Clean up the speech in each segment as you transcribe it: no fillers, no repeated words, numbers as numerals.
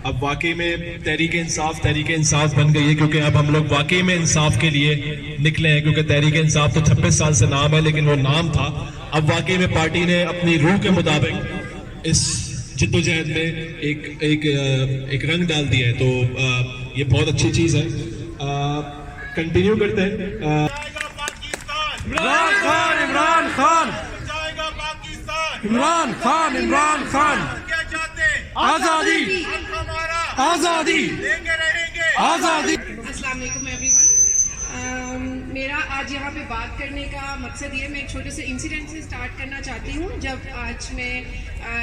अब वाकई में तहरीक इंसाफ बन गई है, क्योंकि अब हम लोग वाकई में इंसाफ के लिए निकले हैं। क्योंकि तहरीक इंसाफ तो 26 साल से नाम है, लेकिन वो नाम था। अब वाकई में पार्टी ने अपनी रूह के मुताबिक इस जिद्दोजहद में एक रंग डाल दिया है, तो ये बहुत अच्छी चीज है। कंटिन्यू करते हैं। इमरान खान इमरान खान जाएगा पाकिस्तान। इमरान खान इमरान खान क्या चाहते हैं? आजादी हक हमारा, आजादी लेके रहेंगे। आजादी। अस्सलाम वालेकुम एवरीवन। मेरा आज यहाँ पे बात करने का मकसद ये, मैं एक छोटे से इंसिडेंट से स्टार्ट करना चाहती हूँ। जब आज मैं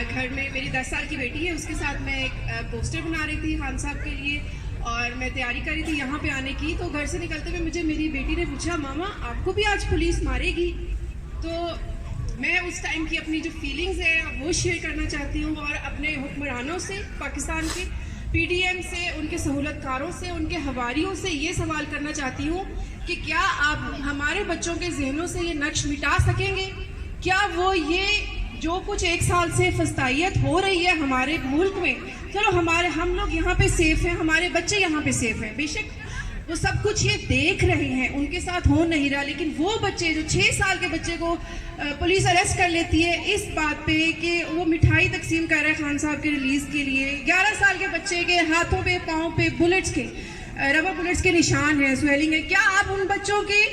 घर में, मेरी 10 साल की बेटी है, उसके साथ मैं एक पोस्टर बना रही थी खान साहब के लिए, और मैं तैयारी कर रही थी यहाँ पे आने की। तो घर से निकलते हुए मुझे मेरी बेटी ने पूछा, मामा आपको भी आज पुलिस मारेगी? तो मैं उस टाइम की अपनी जो फीलिंग्स है वो शेयर करना चाहती हूँ, और अपने हुक्मरानों से, पाकिस्तान के पीडीएम से, उनके सहूलतकारों से, उनके हवारियों से ये सवाल करना चाहती हूँ कि क्या आप हमारे बच्चों के जहनों से ये नक्श मिटा सकेंगे? क्या वो ये जो कुछ 1 साल से फस्तायत हो रही है हमारे मुल्क में, चलो हम लोग यहाँ पे सेफ हैं, हमारे बच्चे यहाँ पे सेफ हैं, बेशक वो सब कुछ ये देख रहे हैं, उनके साथ हो नहीं रहा, लेकिन वो बच्चे जो 6 साल के बच्चे को पुलिस अरेस्ट कर लेती है इस बात पे कि वो मिठाई तकसीम कर रहा है खान साहब के रिलीज के लिए। 11 साल के बच्चे के हाथों पे, पाँव पे बुलेट्स के, रबर बुलेट्स के निशान है, स्वेलिंग है। क्या आप उन बच्चों के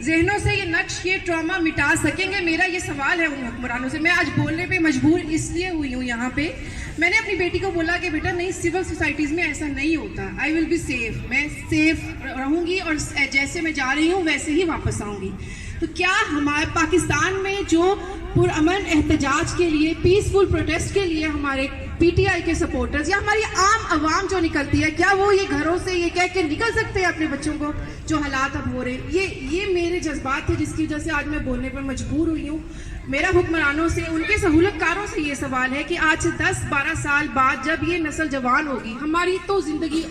जहनों से ये नक्श, ये ट्रॉमा मिटा सकेंगे? मेरा ये सवाल है उन हुक्मरानों से। मैं आज बोलने पे मजबूर इसलिए हुई हूँ यहाँ पे। मैंने अपनी बेटी को बोला कि बेटा नहीं, सिविल सोसाइटीज़ में ऐसा नहीं होता। आई विल बी सेफ, मैं सेफ रहूँगी और जैसे मैं जा रही हूँ वैसे ही वापस आऊँगी। तो क्या हमारे पाकिस्तान में जो पुरअमन एहतजाज के लिए, पीसफुल प्रोटेस्ट के लिए हमारे पीटीआई के सपोर्टर्स या हमारी आम आवाम जो निकलती है, क्या वो ये घरों से ये कह के निकल सकते हैं अपने बच्चों को जो हालात अब हो रहे हैं? ये मेरे जज्बात थे जिसकी वजह से आज मैं बोलने पर मजबूर हुई हूँ। मेरा हुक्मरानों से, उनके सहूलतकारों से ये सवाल है कि आज से 10-12 साल बाद जब ये नस्ल जवान होगी, हमारी तो जिंदगी,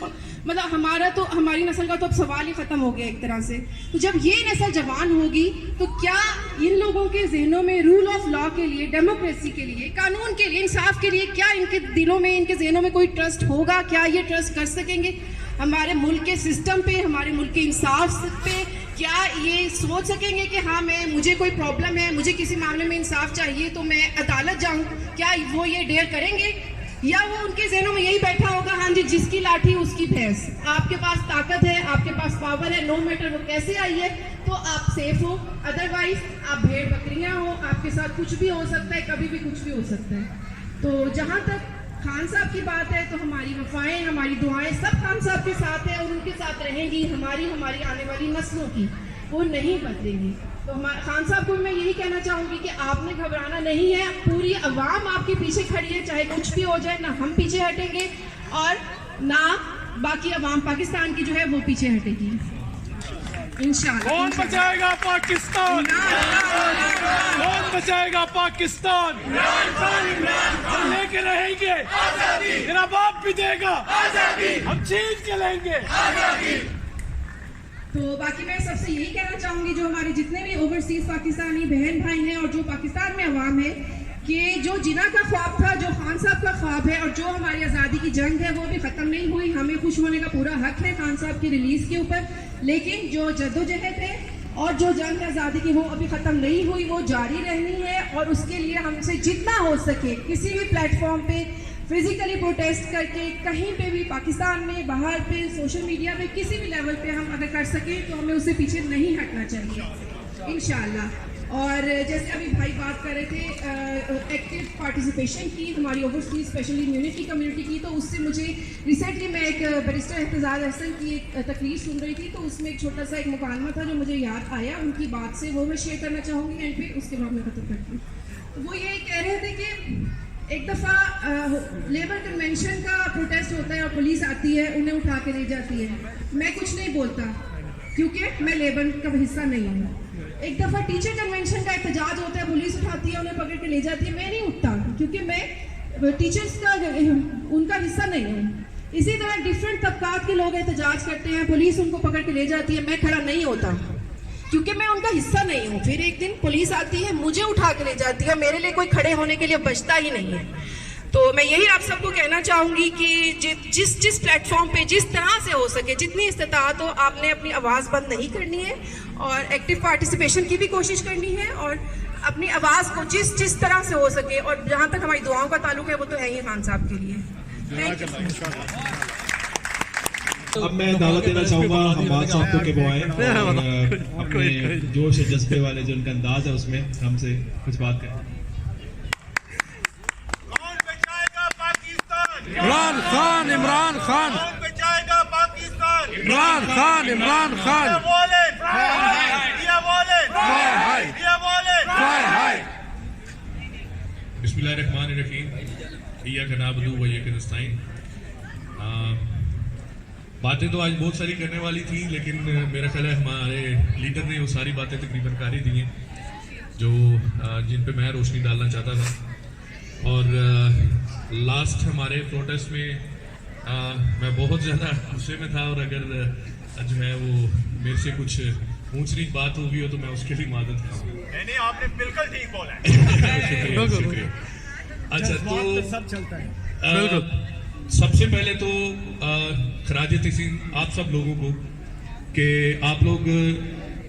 मतलब हमारी नस्ल का तो अब सवाल ही खत्म हो गया एक तरह से। तो जब ये नस्ल जवान होगी तो क्या इन लोगों के जहनों में रूल ऑफ लॉ के लिए, डेमोक्रेसी के लिए, कानून के लिए, इंसाफ के लिए, क्या इनके दिलों में, इनके जहनों में कोई ट्रस्ट होगा? क्या ये ट्रस्ट कर सकेंगे हमारे मुल्क के सिस्टम पे, हमारे मुल्क के इंसाफ पे? क्या ये सोच सकेंगे कि हाँ मुझे कोई प्रॉब्लम है, मुझे किसी मामले में इंसाफ चाहिए तो मैं अदालत जाऊँ? क्या वो ये डेयर करेंगे? या वो उनके जहनों में यही बैठा होगा, हाँ जी जिसकी लाठी उसकी भैंस, आपके पास ताकत है, आपके पास पावर है, नो मैटर वो कैसे आई है तो आप सेफ हो, अदरवाइज आप भेड़ बकरियां हो, आपके साथ कुछ भी हो सकता है, कभी भी कुछ भी हो सकता है। तो जहाँ तक खान साहब की बात है तो हमारी वफाएं, हमारी दुआएं सब खान साहब के साथ है और उनके साथ रहेंगी। हमारी आने वाली नस्लों की वो नहीं बदलेंगी। तो खान साहब को मैं यही कहना चाहूँगी कि आपने घबराना नहीं है, पूरी आवाम आपके पीछे खड़ी है, चाहे कुछ भी हो जाए, ना हम पीछे हटेंगे और ना बाकी आवाम पाकिस्तान की जो है वो पीछे हटेगी इंशाअल्लाह। कौन बचाएगा पाकिस्तान? कौन बचाएगा पाकिस्तान? हम लेके रहेंगे, मेरा बाप भी देगा, हम छीन के लेंगे। तो बाकी मैं सबसे यही कहना चाहूँगी, जो हमारे जितने भी ओवरसीज पाकिस्तानी बहन भाई हैं और जो पाकिस्तान में अवाम है, कि जो जिना का ख्वाब था, जो खान साहब का ख्वाब है और जो हमारी आज़ादी की जंग है वो भी ख़त्म नहीं हुई। हमें खुश होने का पूरा हक है खान साहब की रिलीज़ के ऊपर, लेकिन जो जद्दोजहद है और जो जंग आज़ादी की वो अभी ख़त्म नहीं हुई, वो जारी रहनी है। और उसके लिए हमसे जितना हो सके किसी भी प्लेटफॉर्म पे फिजिकली प्रोटेस्ट करके, कहीं पे भी पाकिस्तान में, बाहर पे, सोशल मीडिया पे, किसी भी लेवल पे हम अगर कर सकें तो हमें उससे पीछे नहीं हटना चाहिए इंशाअल्लाह। और जैसे अभी भाई बात कर रहे थे एक्टिव पार्टिसिपेशन की हमारी ओवरसीज स्पेशली इम्यूनिटी कम्युनिटी की, तो उससे मुझे रिसेंटली मैं एक बैरिस्टर एहतजाज हसन की एक तकरीर सुन रही थी, तो उसमें एक छोटा सा एक मुकालमा था जो मुझे याद आया उनकी बात से, वो मैं शेयर करना चाहूँगी एंड फिर उसके बाद मैं खत्म करती हूँ। वो ये कह रहे थे कि एक दफ़ा लेबर कन्वेंशन का प्रोटेस्ट होता है और पुलिस आती है, उन्हें उठा के ले जाती है। मैं कुछ नहीं बोलता क्योंकि मैं लेबर का हिस्सा नहीं हूँ। एक दफ़ा टीचर कन्वेंशन का एहतजाज होता है, पुलिस उठाती है, उन्हें पकड़ के ले जाती है, मैं नहीं उठता क्योंकि मैं टीचर्स का उनका हिस्सा नहीं हूँ। इसी तरह डिफरेंट तबकात के लोग एहतजाज करते हैं, पुलिस उनको पकड़ के ले जाती है, मैं खड़ा नहीं होता क्योंकि मैं उनका हिस्सा नहीं हूँ। फिर एक दिन पुलिस आती है, मुझे उठा के ले जाती है, मेरे लिए कोई खड़े होने के लिए बचता ही नहीं है। तो मैं यही आप सबको कहना चाहूँगी कि जिस प्लेटफॉर्म पे जिस तरह से हो सके, जितनी इस्तेताअत हो, आपने अपनी आवाज़ बंद नहीं करनी है और एक्टिव पार्टिसिपेशन की भी कोशिश करनी है और अपनी आवाज़ को जिस तरह से हो सके, और जहाँ तक हमारी दुआओं का ताल्लुक है वो तो है ही खान साहब के लिए। Thank you. अब मैं दावत देना चाहूँगा हमाद साहब को कि वो आए और अपने जोश और जज्बे वाले जो उनका अंदाज है उसमें हमसे कुछ बात करें। कौन बचाएगा पाकिस्तान? इमरान खान, इमरान खान, कौन बचाएगा पाकिस्तान? इमरान खान, इमरान खान। ये बोले, ये बोले, ये बोले। बिस्मिल्लाहिर्रहमानिर्रहीम। इय्याका नअबुदु व इय्याका नस्तईन। बातें तो आज बहुत सारी करने वाली थी, लेकिन मेरा ख्याल है हमारे लीडर ने वो सारी बातें तकरीबन कर ही दी हैं जो जिन पे मैं रोशनी डालना चाहता था। और लास्ट हमारे प्रोटेस्ट में मैं बहुत ज़्यादा गुस्से में था, और अगर जो है वो मेरे से कुछ ऊंच नीच बात होगी हो तो मैं उसके लिए मादद करूँगा। नहीं, आपने बिल्कुल ठीक बोला है। शुक्रिया। अच्छा, तो सब चलता है। सबसे पहले तो खराज तहसीन आप सब लोगों को कि आप लोग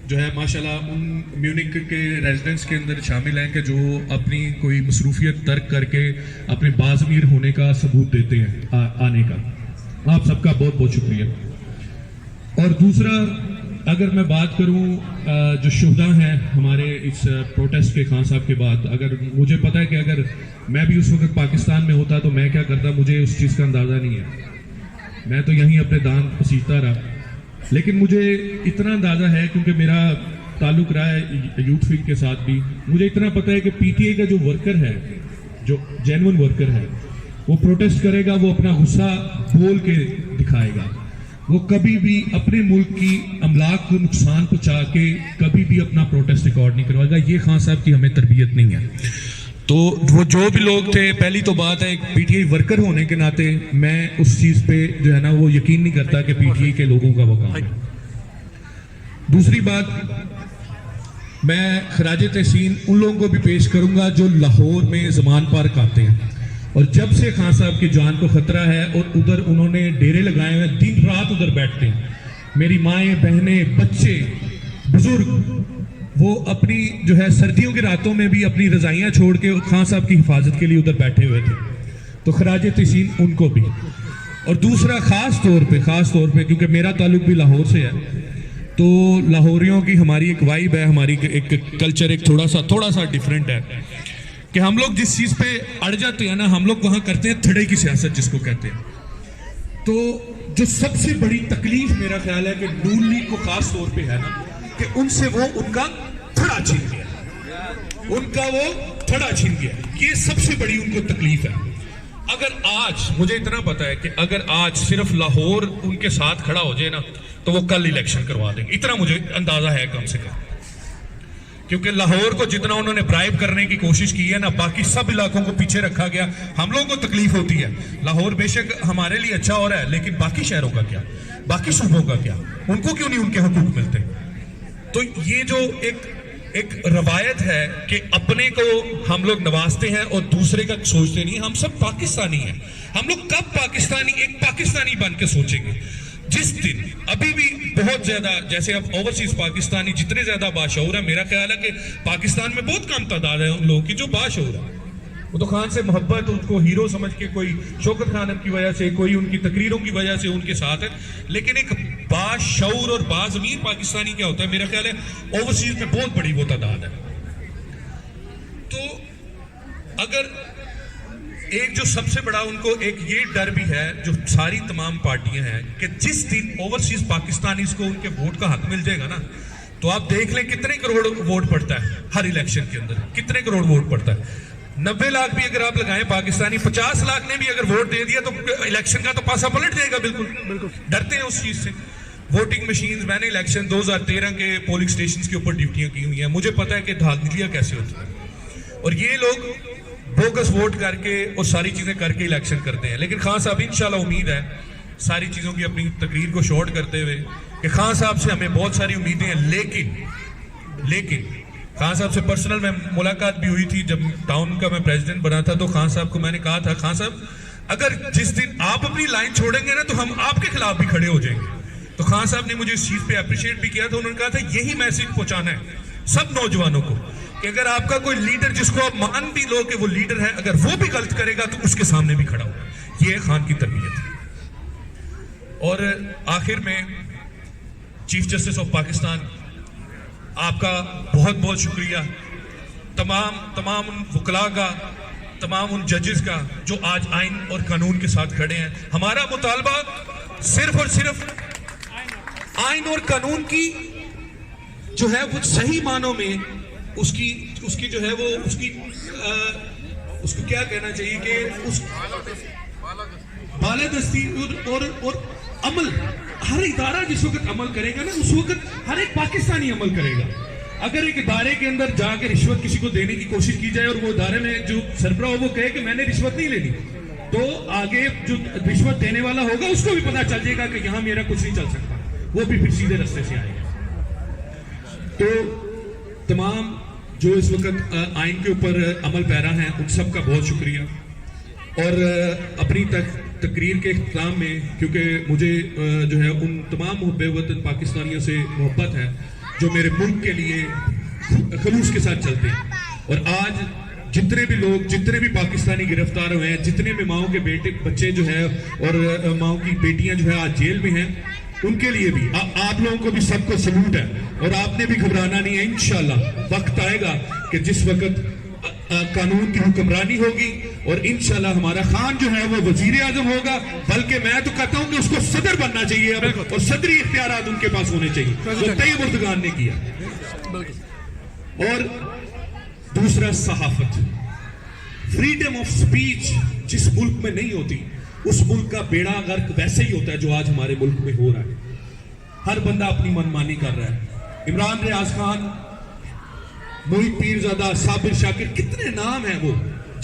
जो है माशाल्लाह उन म्यूनिक के रेजिडेंट्स के अंदर शामिल हैं कि जो अपनी कोई मसरूफियत तर्क करके अपने बाज़मीर होने का सबूत देते हैं आने का। आप सबका बहुत बहुत शुक्रिया। और दूसरा, अगर मैं बात करूं जो शुहदा हैं हमारे इस प्रोटेस्ट के, खान साहब के बाद, अगर मुझे पता है कि अगर मैं भी उस वक्त पाकिस्तान में होता तो मैं क्या करता, मुझे उस चीज़ का अंदाज़ा नहीं है। मैं तो यहीं अपने दान पसीजता रहा, लेकिन मुझे इतना अंदाज़ा है क्योंकि मेरा ताल्लुक रहा है यूथ विंग के साथ भी। मुझे इतना पता है कि पीटीआई का जो वर्कर है, जो जेन्युइन वर्कर है, वो प्रोटेस्ट करेगा, वो अपना गुस्सा बोल के दिखाएगा। वो कभी भी अपने मुल्क की अमलाक को नुकसान पहुंचा के कभी भी अपना प्रोटेस्ट रिकॉर्ड नहीं करवाएगा। ये खान साहब की हमें तरबियत नहीं है। तो वो जो भी लोग थे, पहली तो बात है, एक पीटीआई वर्कर होने के नाते मैं उस चीज़ पे जो है ना वो यकीन नहीं करता कि पीटीआई के लोगों का वो काम है। दूसरी बात, मैं खराज तहसीन उन लोगों को भी पेश करूंगा जो लाहौर में ज़मान पार्क आते हैं, और जब से खान साहब की जान को खतरा है और उधर उन्होंने डेरे लगाए हुए, दिन रात उधर बैठते हैं। मेरी माएँ, बहनें, बच्चे, बुजुर्ग, वो अपनी जो है सर्दियों की रातों में भी अपनी रज़ाइयाँ छोड़ के खान साहब की हिफाजत के लिए उधर बैठे हुए थे। तो खराज तहसीन उनको भी। और दूसरा, ख़ास तौर पे क्योंकि मेरा ताल्लुक भी लाहौर से है, तो लाहौरियों की हमारी एक वाइब है, हमारी एक कल्चर एक थोड़ा सा डिफरेंट है कि हम लोग जिस चीज़ पे अड़ जाते हैं ना, हम लोग वहाँ करते हैं थड़े की सियासत जिसको कहते हैं। तो जो सबसे बड़ी तकलीफ मेरा ख्याल है कि नून लीग को खास तौर पे है ना कि उनसे वो उनका थड़ा छीन गया, ये सबसे बड़ी उनको तकलीफ है। अगर आज, मुझे इतना पता है कि अगर आज सिर्फ लाहौर उनके साथ खड़ा हो जाए ना तो वो कल इलेक्शन करवा देंगे, इतना मुझे अंदाजा है कम से कम। क्योंकि लाहौर को जितना उन्होंने ब्राइब करने की कोशिश की है ना, बाकी सब इलाकों को पीछे रखा गया। हम लोगों को तकलीफ होती है, लाहौर बेशक हमारे लिए अच्छा हो रहा है, लेकिन बाकी शहरों का क्या, बाकी सूबों का क्या, उनको क्यों नहीं उनके हकूक मिलते? तो ये जो एक रवायत है कि अपने को हम लोग नवाजते हैं और दूसरे का सोचते नहीं। हम सब पाकिस्तानी हैं। हम लोग कब एक पाकिस्तानी बन के सोचेंगे? जिस दिन अभी भी बहुत ज्यादा, जैसे अब ओवरसीज पाकिस्तानी जितने ज्यादा बाशऊर है, मेरा ख्याल है कि पाकिस्तान में बहुत कम तादाद है उन लोगों की जो बाशऊर है। वो तो खान से मोहब्बत, उनको हीरो समझ के, कोई शौकत खान की वजह से, कोई उनकी तकरीरों की वजह से उनके साथ है, लेकिन एक बाशऊर और बाज़मीर पाकिस्तानी क्या होता है, मेरा ख्याल है ओवरसीज में बहुत बड़ी वो तादाद है। तो अगर एक जो सबसे बड़ा उनको एक ये डर भी है जो सारी तमाम पार्टियां हैं कि जिस दिन ओवरसीज पाकिस्तानी को उनके वोट का हक मिल जाएगा ना, तो आप देख लें कितने करोड़ वोट पड़ता है हर इलेक्शन के अंदर, कितने करोड़ वोट पड़ता है। 90 लाख भी अगर आप लगाएं पाकिस्तानी, 50 लाख ने भी अगर वोट दे दिया तो इलेक्शन का तो पासा पलट जाएगा। बिल्कुल डरते हैं उस चीज से। वोटिंग मशीन, मैंने इलेक्शन 2013 के पोलिंग स्टेशन के ऊपर ड्यूटियां की हुई हैं, मुझे पता है कि धांधलियां कैसे होती है, और ये लोग बोगस वोट करके और सारी चीजें करके इलेक्शन करते हैं। लेकिन खान साहब, इंशाल्लाह उम्मीद है सारी चीजों की अपनी तकरीर को शॉर्ट करते हुए कि खान साहब से हमें बहुत सारी उम्मीदें हैं, लेकिन खान साहब से पर्सनल में मुलाकात भी हुई थी जब टाउन का मैं प्रेसिडेंट बना था। तो खान साहब को मैंने कहा था, खान साहब अगर जिस दिन आप अपनी लाइन छोड़ेंगे ना तो हम आपके खिलाफ भी खड़े हो जाएंगे। तो खान साहब ने मुझे इस चीज पे अप्रिशिएट भी किया था। उन्होंने कहा था यही मैसेज पहुंचाना है सब नौजवानों को कि अगर आपका कोई लीडर जिसको आप मान भी लो कि वो लीडर है, अगर वो भी गलत करेगा तो उसके सामने भी खड़ा होगा। ये खान की तरबियत है। और आखिर में चीफ जस्टिस ऑफ पाकिस्तान, आपका बहुत बहुत शुक्रिया। तमाम उन वकला का, तमाम उन जजेस का जो आज आइन और कानून के साथ खड़े हैं। हमारा मुतालबा सिर्फ और सिर्फ आइन और कानून की जो है वो सही मानों में उसकी जो है वो उसको क्या कहना चाहिए कि उस बालादस्ती और अमल, हर इदारा जिस वक्त अमल करेगा ना उस वक्त हर एक पाकिस्तानी अमल करेगा। अगर एक इदारे के अंदर जाकर रिश्वत किसी को देने की कोशिश की जाए और वो इदारे में जो सरबराह हो वो कहे कि मैंने रिश्वत नहीं लेनी, तो आगे जो रिश्वत देने वाला होगा उसको भी पता चल जाएगा कि यहां मेरा कुछ नहीं चल सकता, वो भी फिर सीधे रास्ते से आएगा। तो तमाम जो इस वक्त आइन के ऊपर अमल पैरा हैं उन सब का बहुत शुक्रिया। और अपनी तकरीर के इख्तिताम में, क्योंकि मुझे जो है उन तमाम मुहब्बे वतन पाकिस्तानियों से मोहब्बत है जो मेरे मुल्क के लिए खलूस के साथ चलते हैं। और आज जितने भी लोग, जितने भी पाकिस्तानी गिरफ्तार हुए हैं, जितने भी माओ के बच्चे जो है और माओ की बेटियां जो है आज जेल में हैं, उनके लिए भी आप लोगों को भी सबको सलूट है। और आपने भी घबराना नहीं है। इंशाल्लाह वक्त आएगा कि जिस वक्त कानून की हुक्मरानी होगी और इंशाल्लाह हमारा खान जो है वो वजीर आजम होगा, बल्कि मैं तो कहता हूं कि उसको सदर बनना चाहिए अब, और सदरी इख्तियारात उनके पास होने चाहिए जो तय मुर्दगान ने किया। और दूसरा, सहाफत, फ्रीडम ऑफ स्पीच जिस मुल्क में नहीं होती उस मुल्क का बेड़ा गर्क वैसे ही होता है जो आज हमारे मुल्क में हो रहा है। हर बंदा अपनी मनमानी कर रहा है। इमरान रियाज खान, मोहित पीरजादा, साबिर शाकिर, कितने नाम हैं वो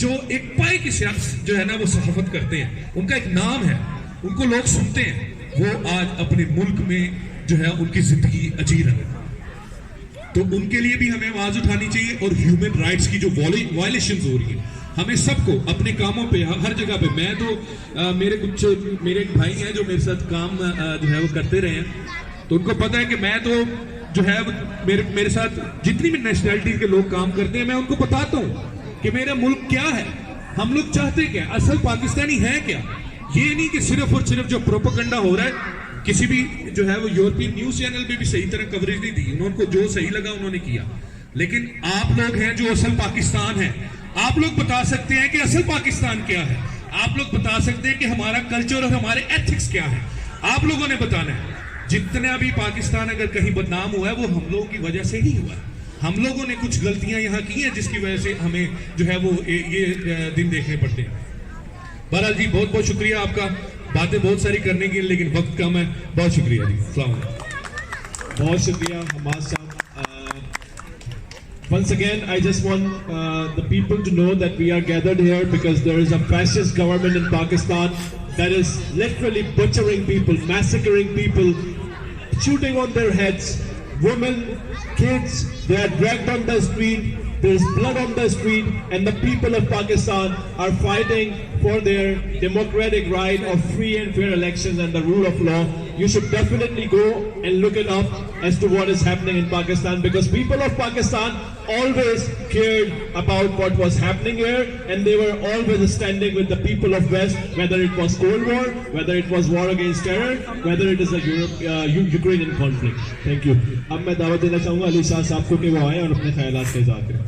जो एक पाए की शख्स जो है ना वो सहाफत करते हैं, उनका एक नाम है, उनको लोग सुनते हैं। वो आज अपने मुल्क में जो है उनकी जिंदगी अजीर है। तो उनके लिए भी हमें आवाज उठानी चाहिए। और ह्यूमन राइट्स की जो वायलेशंस हो रही है, हमें सबको अपने कामों पे हर जगह पे, मैं तो मेरे एक भाई हैं जो मेरे साथ काम जो है वो करते रहे हैं, तो उनको पता है कि मैं तो जो है मेरे साथ जितनी भी नेशनैलिटी के लोग काम करते हैं, मैं उनको बताता हूं कि मेरा मुल्क क्या है, हम लोग चाहते क्या, असल पाकिस्तानी है क्या। ये नहीं कि सिर्फ और सिर्फ जो प्रोपेगेंडा हो रहा है, किसी भी जो है वो यूरोपियन न्यूज चैनल पे भी सही तरह कवरेज नहीं दी, उनको जो सही लगा उन्होंने किया। लेकिन आप लोग हैं जो असल पाकिस्तान है, आप लोग बता सकते हैं कि असल पाकिस्तान क्या है, आप लोग बता सकते हैं कि हमारा कल्चर और हमारे एथिक्स क्या है, आप लोगों ने बताना है। जितना भी पाकिस्तान अगर कहीं बदनाम हुआ है वो हम लोगों की वजह से ही हुआ है। हम लोगों ने कुछ गलतियां यहाँ की हैं जिसकी वजह से हमें जो है वो ये दिन देखने पड़ते हैं। बहरहाल जी, बहुत बहुत शुक्रिया आपका, बातें बहुत सारी करने की लेकिन वक्त कम है। बहुत शुक्रिया जी, अस्सलाम वालेकुम। बहुत शुक्रिया हमाद साहब। Once again, I just want the people to know that we are gathered here because there is a fascist government in Pakistan that is literally butchering people, massacring people, shooting on their heads, women, kids, they are dragged on the street, there is blood on the street, and the people of Pakistan are fighting for their democratic right of free and fair elections and the rule of law. You should definitely go and look it up as to what is happening in Pakistan, because people of Pakistan always cared about what was happening here, and they were always standing with the people of West, whether it was Cold War, whether it was war against terror, whether it is a Ukrainian conflict. Thank you. अब मैं दावत देना चाहूँगा अली शाह साहब को कि वो आए और अपने ख्यालात का इज़हार करें।